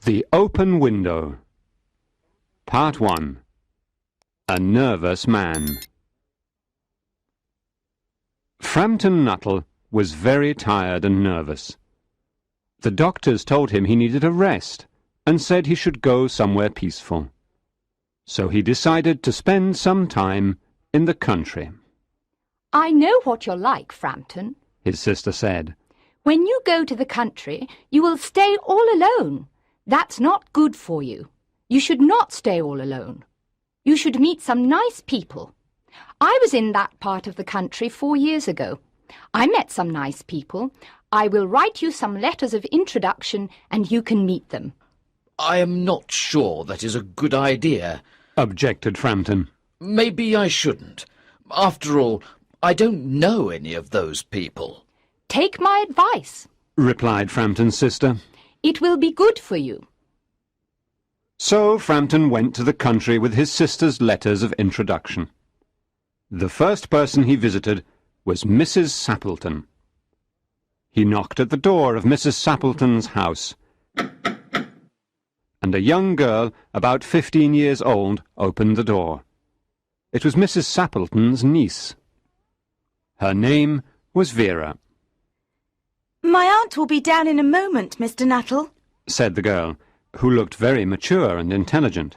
The Open Window. Part 1. A Nervous Man. Frampton Nuttel was very tired and nervous. The doctors told him he needed a rest and said he should go somewhere peaceful. So he decided to spend some time in the country. "I know what you're like, Frampton," his sister said. "When you go to the country, you will stay all alone. That's not good for you. You should not stay all alone. You should meet some nice people. I was in that part of the country 4 years ago. I met some nice people. I will write you some letters of introduction and you can meet them." "I am not sure that is a good idea," objected Frampton. "Maybe I shouldn't. After all, I don't know any of those people." "Take my advice," replied Frampton's sister. "It will be good for you." So Frampton went to the country with his sister's letters of introduction. The first person he visited was Mrs. Sappleton. He knocked at the door of Mrs. Sappleton's house, and a young girl about 15 years old opened the door. It was Mrs. Sappleton's niece. Her name was Vera. "My aunt will be down in a moment, Mr. Nuttel," said the girl, who looked very mature and intelligent.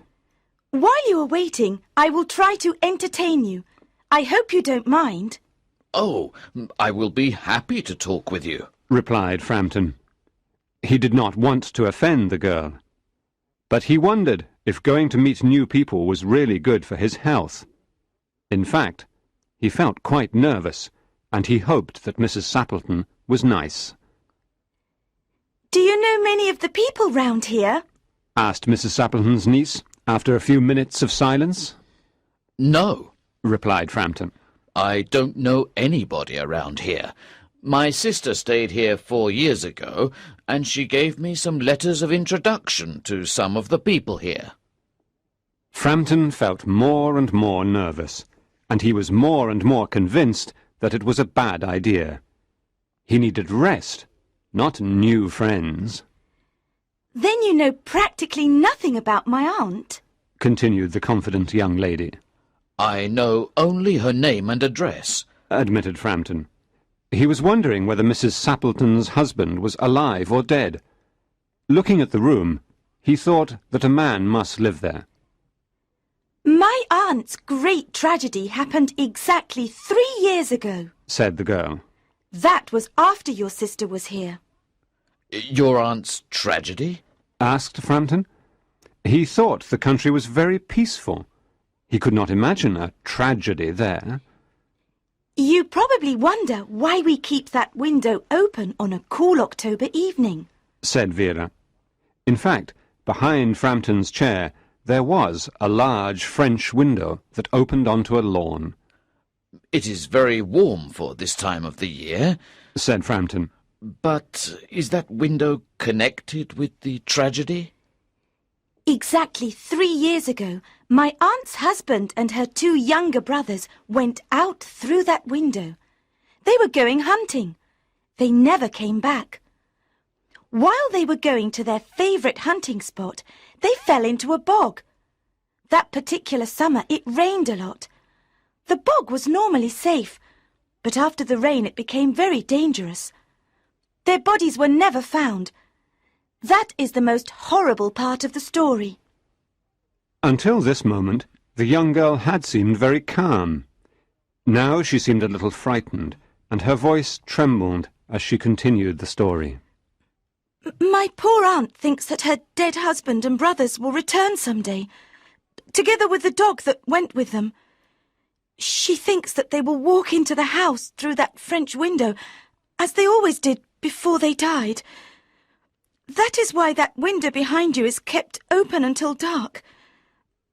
"While you are waiting, I will try to entertain you. I hope you don't mind." "Oh, I will be happy to talk with you," replied Frampton. He did not want to offend the girl, but he wondered if going to meet new people was really good for his health. In fact, he felt quite nervous, and he hoped that Mrs. Sappleton was nice. "Do you know many of the people round here?" asked Mrs. Sappleton's niece, after a few minutes of silence. "No," replied Frampton. "I don't know anybody around here. My sister stayed here 4 years ago, and she gave me some letters of introduction to some of the people here." Frampton felt more and more nervous, and he was more and more convinced that it was a bad idea. He needed rest, not new friends. "Then you know practically nothing about my aunt," continued the confident young lady. "I know only her name and address," admitted Frampton. He was wondering whether Mrs. Sappleton's husband was alive or dead. Looking at the room, he thought that a man must live there. "My aunt's great tragedy happened exactly 3 years ago," said the girl. "That was after your sister was here." "Your aunt's tragedy?" asked Frampton. He thought the country was very peaceful. He could not imagine a tragedy there. "You probably wonder why we keep that window open on a cool October evening," said Vera. In fact, behind Frampton's chair there was a large French window that opened onto a lawn. "It is very warm for this time of the year," said Frampton. "But is that window connected with the tragedy?" "Exactly 3 years ago, my aunt's husband and her 2 younger brothers went out through that window. They were going hunting. They never came back. While they were going to their favourite hunting spot, they fell into a bog. That particular summer it rained a lot. The bog was normally safe, but after the rain it became very dangerous. Their bodies were never found. That is the most horrible part of the story." Until this moment, the young girl had seemed very calm. Now she seemed a little frightened, and her voice trembled as she continued the story. "My poor aunt thinks that her dead husband and brothers will return someday, together with the dog that went with them. She thinks that they will walk into the house through that French window, as they always did before they died. That is why that window behind you is kept open until dark.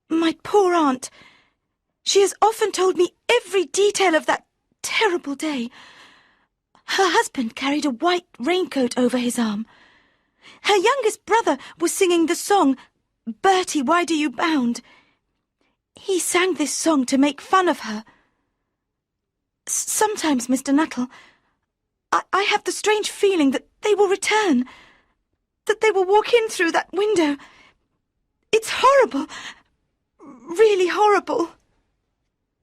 My poor aunt, she has often told me every detail of that terrible day. Her husband carried a white raincoat over his arm. Her youngest brother was singing the song, 'Bertie, why do you bound?' He sang this song to make fun of her. Sometimes, Mr. Nuttel, I have the strange feeling that they will return. that they will walk in through that window. It's horrible. Really horrible.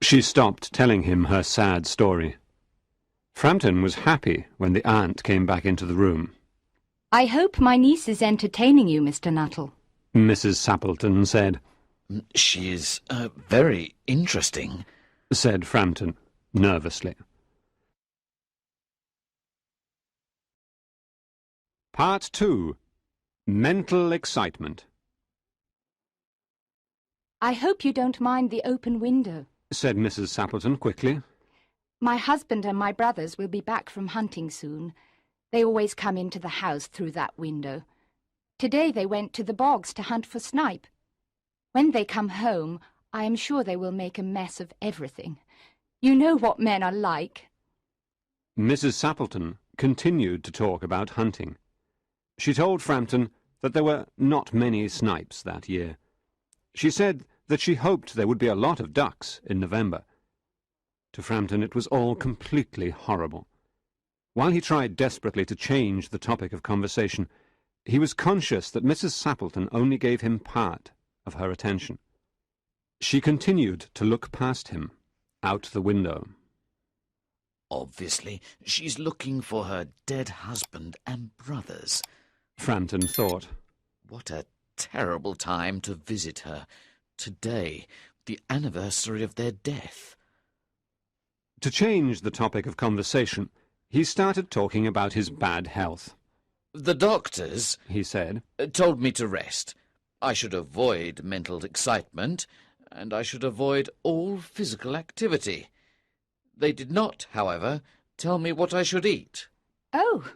She stopped telling him her sad story. Frampton was happy when the aunt came back into the room. I hope my niece is entertaining you, Mr. Nuttel, Mrs. Sappleton said. She is very interesting, said Frampton nervously. Part 2. Mental Excitement. I hope you don't mind the open window, said Mrs. Sappleton quickly. My husband and my brothers will be back from hunting soon. They always come into the house through that window. Today they went to the bogs to hunt for snipe. When they come home, I am sure they will make a mess of everything. You know what men are like. Mrs. Sappleton continued to talk about hunting. She told Frampton that there were not many snipes that year. She said that she hoped there would be a lot of ducks in November. To Frampton it was all completely horrible. While he tried desperately to change the topic of conversation, he was conscious that Mrs. Sappleton only gave him part of her attention. She continued to look past him, out the window. Obviously, she's looking for her dead husband and brothers. Frampton thought. What a terrible time to visit her. Today, the anniversary of their death. To change the topic of conversation, he started talking about his bad health. The doctors, he said, told me to rest. I should avoid mental excitement, and I should avoid all physical activity. They did not, however, tell me what I should eat. Oh,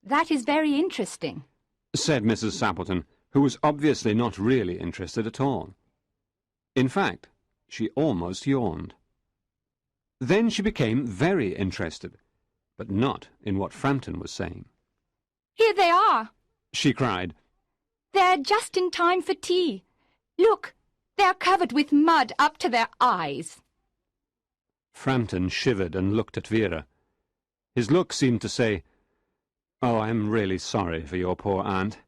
that is very interesting, said Mrs. Sappleton, who was obviously not really interested at all. In fact, she almost yawned. Then she became very interested, but not in what Frampton was saying. Here they are, she cried. They're just in time for tea. Look, they're covered with mud up to their eyes. Frampton shivered and looked at Vera. His look seemed to say, "Oh, I'm really sorry for your poor aunt."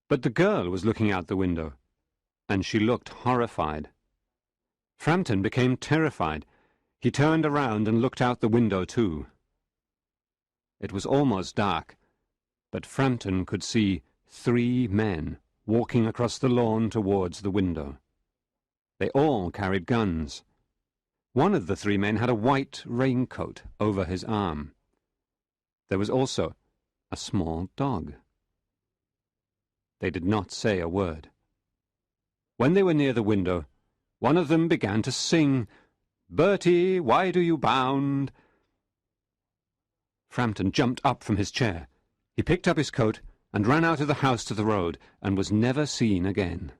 But the girl was looking out the window, and she looked horrified. Frampton became terrified. He turned around and looked out the window too. It was almost dark, but Frampton could see 3 men walking across the lawn towards the window. They all carried guns. One of the 3 men had a white raincoat over his arm. There was also a small dog. They did not say a word. When they were near the window, one of them began to sing, "Bertie, why do you bound?" Frampton jumped up from his chair. He picked up his coat and ran out of the house to the road, and was never seen again.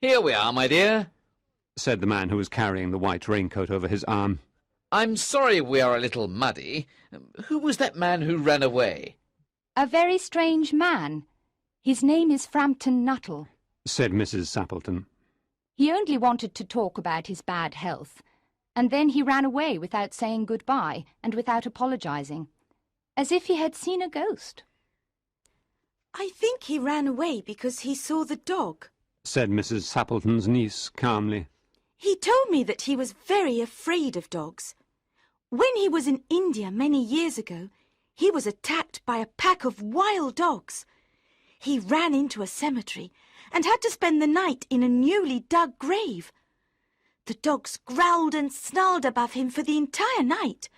"Here we are, my dear," said the man who was carrying the white raincoat over his arm. "I'm sorry we are a little muddy. Who was that man who ran away?" A very strange man. His name is Frampton Nuttel, said Mrs. Sappleton. He only wanted to talk about his bad health, and then he ran away without saying goodbye and without apologizing, as if he had seen a ghost. I think he ran away because he saw the dog, said Mrs. Sappleton's niece calmly. He told me that he was very afraid of dogs. When he was in India many years ago, he was attacked by a pack of wild dogs. He ran into a cemetery and had to spend the night in a newly dug grave. The dogs growled and snarled above him for the entire night.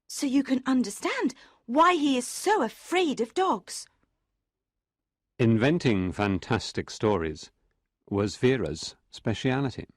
So you can understand why he is so afraid of dogs. Inventing fantastic stories was Vera's speciality.